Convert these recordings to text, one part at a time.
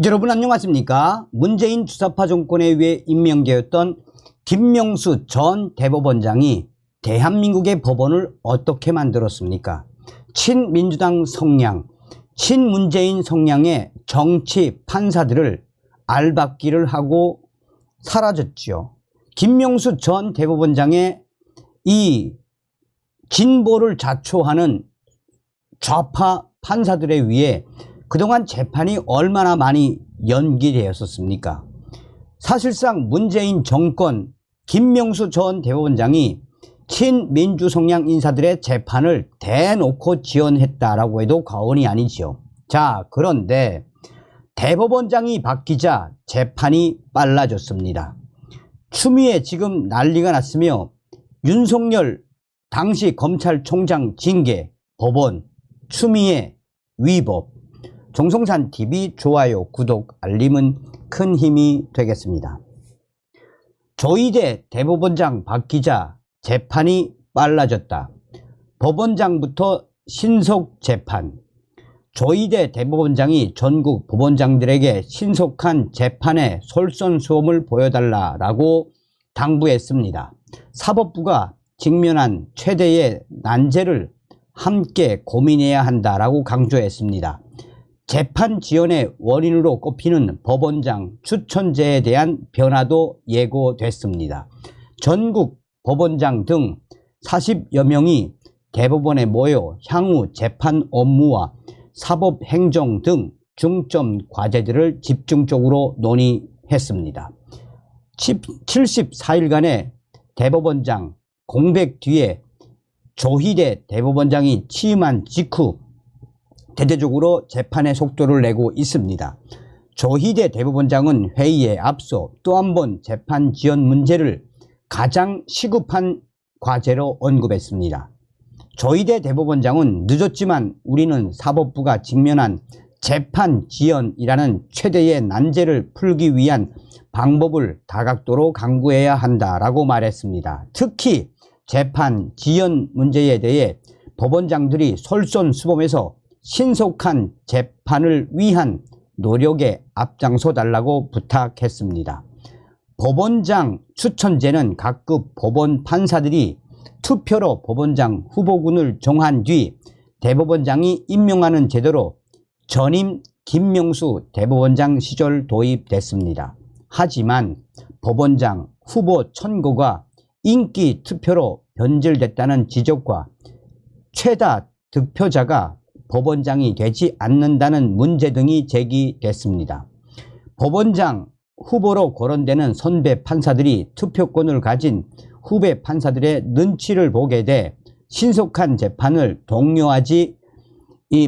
여러분 안녕하십니까? 문재인 주사파 정권에 의해 임명되었던 김명수 전 대법원장이 대한민국의 법원을 어떻게 만들었습니까? 친민주당 성향, 친문재인 성향의 정치 판사들을 알박기를 하고 사라졌지요. 김명수 전 대법원장의 이 진보를 자초하는 좌파 판사들에 의해 그동안 재판이 얼마나 많이 연기되었었습니까? 사실상 문재인 정권 김명수 전 대법원장이 친민주 성향 인사들의 재판을 대놓고 지원했다라고 해도 과언이 아니지요. 자, 그런데 대법원장이 바뀌자 재판이 빨라졌습니다. 추미애 지금 난리가 났으며 윤석열 당시 검찰총장 징계, 법원, 추미애 위법. 정성산TV 좋아요, 구독, 알림은 큰 힘이 되겠습니다. 조희대 대법원장 바뀌자 재판이 빨라졌다. 법원장부터 신속 재판. 조희대 대법원장이 전국 법원장들에게 신속한 재판의 솔선수범을 보여달라고 당부했습니다. 사법부가 직면한 최대의 난제를 함께 고민해야 한다라고 강조했습니다. 재판 지연의 원인으로 꼽히는 법원장 추천제에 대한 변화도 예고됐습니다. 전국 법원장 등 40여 명이 대법원에 모여 향후 재판 업무와 사법행정 등 중점 과제들을 집중적으로 논의했습니다. 74일간의 대법원장 공백 뒤에 조희대 대법원장이 취임한 직후 대대적으로 재판의 속도를 내고 있습니다. 조희대 대법원장은 회의에 앞서 또 한 번 재판 지연 문제를 가장 시급한 과제로 언급했습니다. 조희대 대법원장은 늦었지만 우리는 사법부가 직면한 재판 지연이라는 최대의 난제를 풀기 위한 방법을 다각도로 강구해야 한다라고 말했습니다. 특히 재판 지연 문제에 대해 법원장들이 솔선수범해서 신속한 재판을 위한 노력에 앞장서 달라고 부탁했습니다. 법원장 추천제는 각급 법원 판사들이 투표로 법원장 후보군을 정한 뒤 대법원장이 임명하는 제도로 전임 김명수 대법원장 시절 도입됐습니다. 하지만 법원장 후보 선거가 인기 투표로 변질됐다는 지적과 최다 득표자가 법원장이 되지 않는다는 문제 등이 제기됐습니다. 법원장 후보로 거론되는 선배 판사들이 투표권을 가진 후배 판사들의 눈치를 보게 돼 신속한 재판을 독려하지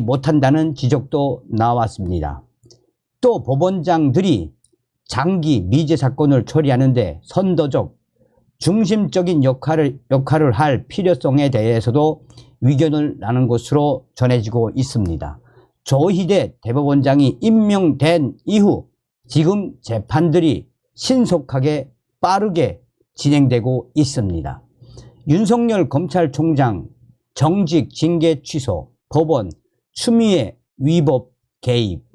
못한다는 지적도 나왔습니다. 또 법원장들이 장기 미제 사건을 처리하는데 선도적, 중심적인 역할을 할 필요성에 대해서도 의견을 나눈 것으로 전해지고 있습니다. 조희대 대법원장이 임명된 이후 지금 재판들이 신속하게 빠르게 진행되고 있습니다. 윤석열 검찰총장 정직 징계 취소, 법원 추미애 위법 개입.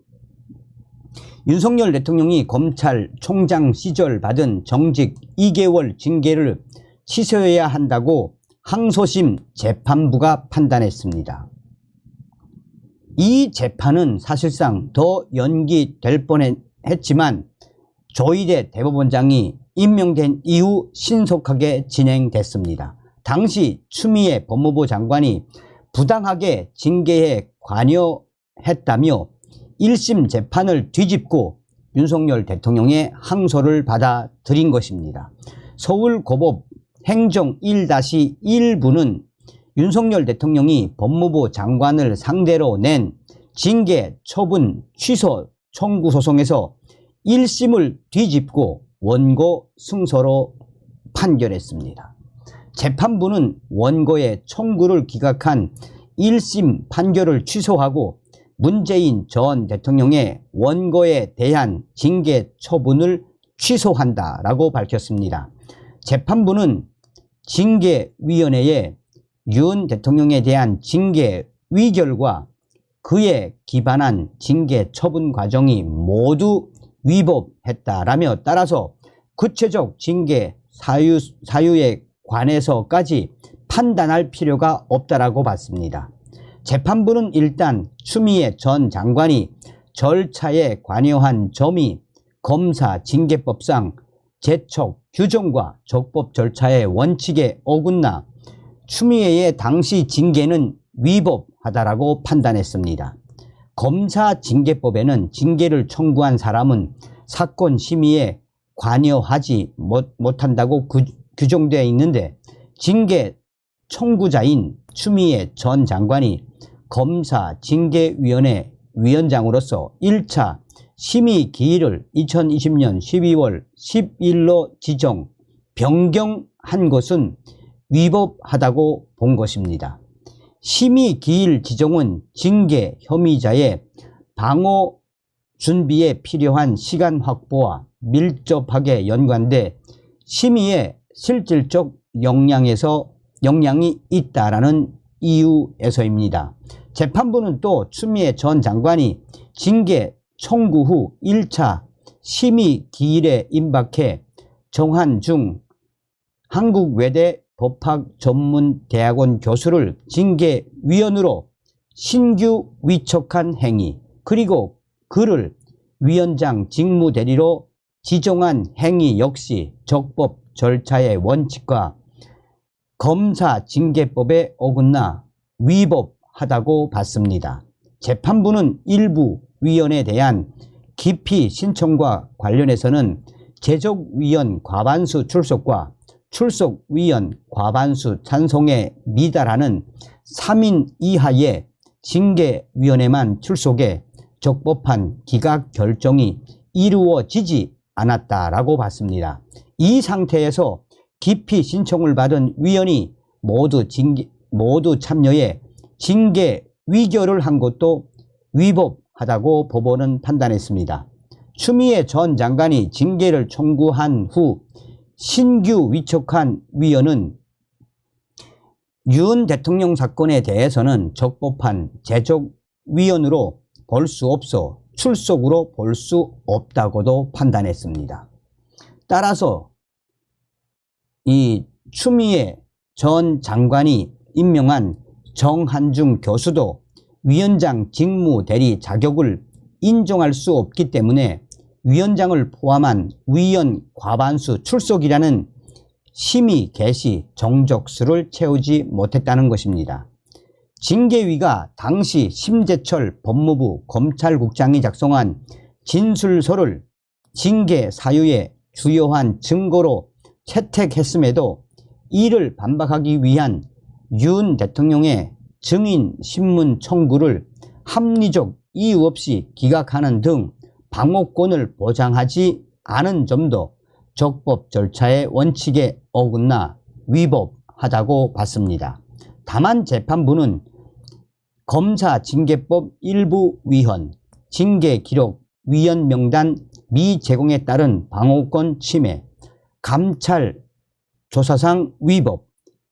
윤석열 대통령이 검찰총장 시절 받은 정직 2개월 징계를 취소해야 한다고 항소심 재판부가 판단했습니다. 이 재판은 사실상 더 연기될 뻔했지만 조희대 대법원장이 임명된 이후 신속하게 진행됐습니다. 당시 추미애 법무부 장관이 부당하게 징계에 관여했다며 1심 재판을 뒤집고 윤석열 대통령의 항소를 받아들인 것입니다. 서울고법 행정 1-1부는 윤석열 대통령이 법무부 장관을 상대로 낸 징계 처분 취소 청구 소송에서 1심을 뒤집고 원고 승소로 판결했습니다. 재판부는 원고의 청구를 기각한 1심 판결을 취소하고 문재인 전 대통령의 원고에 대한 징계 처분을 취소한다라고 밝혔습니다. 재판부는 징계위원회에 윤 대통령에 대한 징계 의결과 그에 기반한 징계 처분 과정이 모두 위법했다라며 따라서 구체적 징계 사유에 관해서까지 판단할 필요가 없다라고 봤습니다. 재판부는 일단 추미애 전 장관이 절차에 관여한 점이 검사 징계법상 제척 규정과 적법 절차의 원칙에 어긋나 추미애의 당시 징계는 위법하다라고 판단했습니다. 검사 징계법에는 징계를 청구한 사람은 사건 심의에 관여하지 못한다고 규정되어 있는데 징계 청구자인 추미애 전 장관이 검사 징계위원회 위원장으로서 1차 심의 기일을 2020년 12월 10일로 지정, 변경한 것은 위법하다고 본 것입니다. 심의 기일 지정은 징계 혐의자의 방어 준비에 필요한 시간 확보와 밀접하게 연관돼 심의에 실질적 영향이 있다라는 이유에서입니다. 재판부는 또 추미애 전 장관이 징계 청구 후 1차 심의 기일에 임박해 정한중 한국외대 법학전문대학원 교수를 징계위원으로 신규 위촉한 행위, 그리고 그를 위원장 직무대리로 지정한 행위 역시 적법 절차의 원칙과 검사징계법에 어긋나 위법하다고 봤습니다. 재판부는 일부 위원에 대한 기피 신청과 관련해서는 제적위원 과반수 출석과 출석위원 과반수 찬성에 미달하는 3인 이하의 징계위원회만 출석해 적법한 기각 결정이 이루어지지 않았다라고 봤습니다. 이 상태에서 기피 신청을 받은 위원이 모두 참여해 징계 위결을 한 것도 위법하다고 법원은 판단했습니다. 추미애 전 장관이 징계를 청구한 후 신규 위촉한 위원은 윤 대통령 사건에 대해서는 적법한 제적위원으로 볼 수 없어 출석으로 볼 수 없다고도 판단했습니다. 따라서 이 추미애 전 장관이 임명한 정한중 교수도 위원장 직무대리 자격을 인정할 수 없기 때문에 위원장을 포함한 위원 과반수 출석이라는 심의 개시 정적수를 채우지 못했다는 것입니다. 징계위가 당시 심재철 법무부 검찰국장이 작성한 진술서를 징계 사유의 주요한 증거로 채택했음에도 이를 반박하기 위한 윤 대통령의 증인 신문 청구를 합리적 이유 없이 기각하는 등 방어권을 보장하지 않은 점도 적법 절차의 원칙에 어긋나 위법하다고 봤습니다. 다만 재판부는 검사징계법 일부 위헌, 징계기록 위원 명단 미제공에 따른 방어권 침해, 감찰조사상 위법,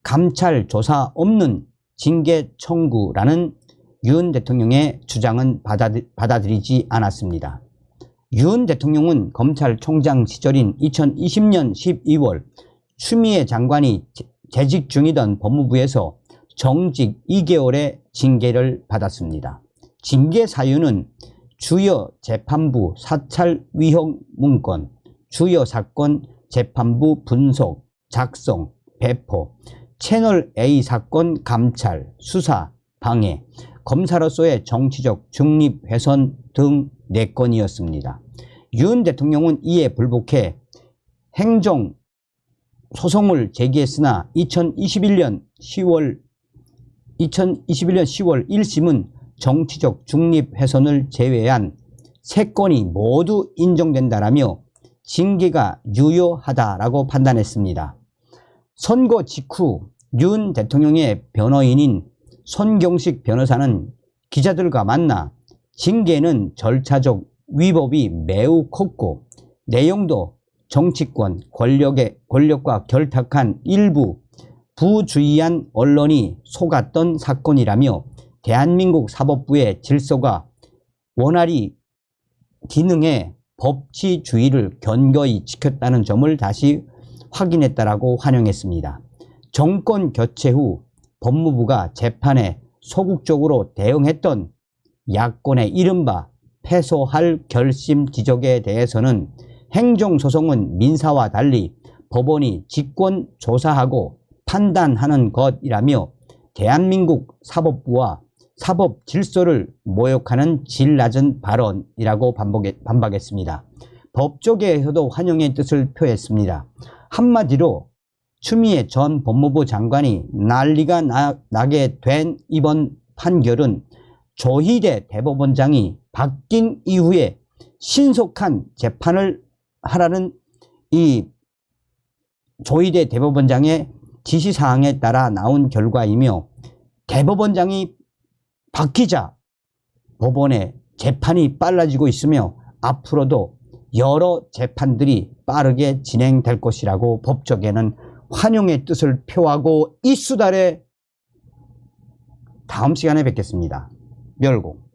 감찰조사 없는 징계 청구라는 윤 대통령의 주장은 받아들이지 않았습니다. 윤 대통령은 검찰총장 시절인 2020년 12월 추미애 장관이 재직 중이던 법무부에서 정직 2개월의 징계를 받았습니다. 징계 사유는 주요 재판부 사찰 위헌 문건, 주요 사건 재판부 분석, 작성, 배포, 채널A 사건 감찰, 수사, 방해, 검사로서의 정치적 중립 훼손 등 4건이었습니다. 윤 대통령은 이에 불복해 행정 소송을 제기했으나 2021년 10월 1심은 정치적 중립 훼손을 제외한 3건이 모두 인정된다라며 징계가 유효하다라고 판단했습니다. 선거 직후 윤 대통령의 변호인인 손경식 변호사는 기자들과 만나 징계는 절차적 위법이 매우 컸고 내용도 정치권 권력과 결탁한 일부 부주의한 언론이 속았던 사건이라며 대한민국 사법부의 질서가 원활히 기능해 법치주의를 견고히 지켰다는 점을 다시 확인했다라고 환영했습니다. 정권 교체 후 법무부가 재판에 소극적으로 대응했던 야권의 이른바 패소할 결심 지적에 대해서는 행정소송은 민사와 달리 법원이 직권 조사하고 판단하는 것이라며 대한민국 사법부와 사법 질서를 모욕하는 질 낮은 발언이라고 반박했습니다. 법조계에서도 환영의 뜻을 표했습니다. 한마디로 추미애 전 법무부 장관이 난리가 나게 된 이번 판결은 조희대 대법원장이 바뀐 이후에 신속한 재판을 하라는 이 조희대 대법원장의 지시사항에 따라 나온 결과이며, 대법원장이 바뀌자 법원의 재판이 빨라지고 있으며 앞으로도 여러 재판들이 빠르게 진행될 것이라고 법조계는 환영의 뜻을 표하고 이수달에 다음 시간에 뵙겠습니다. 멸공.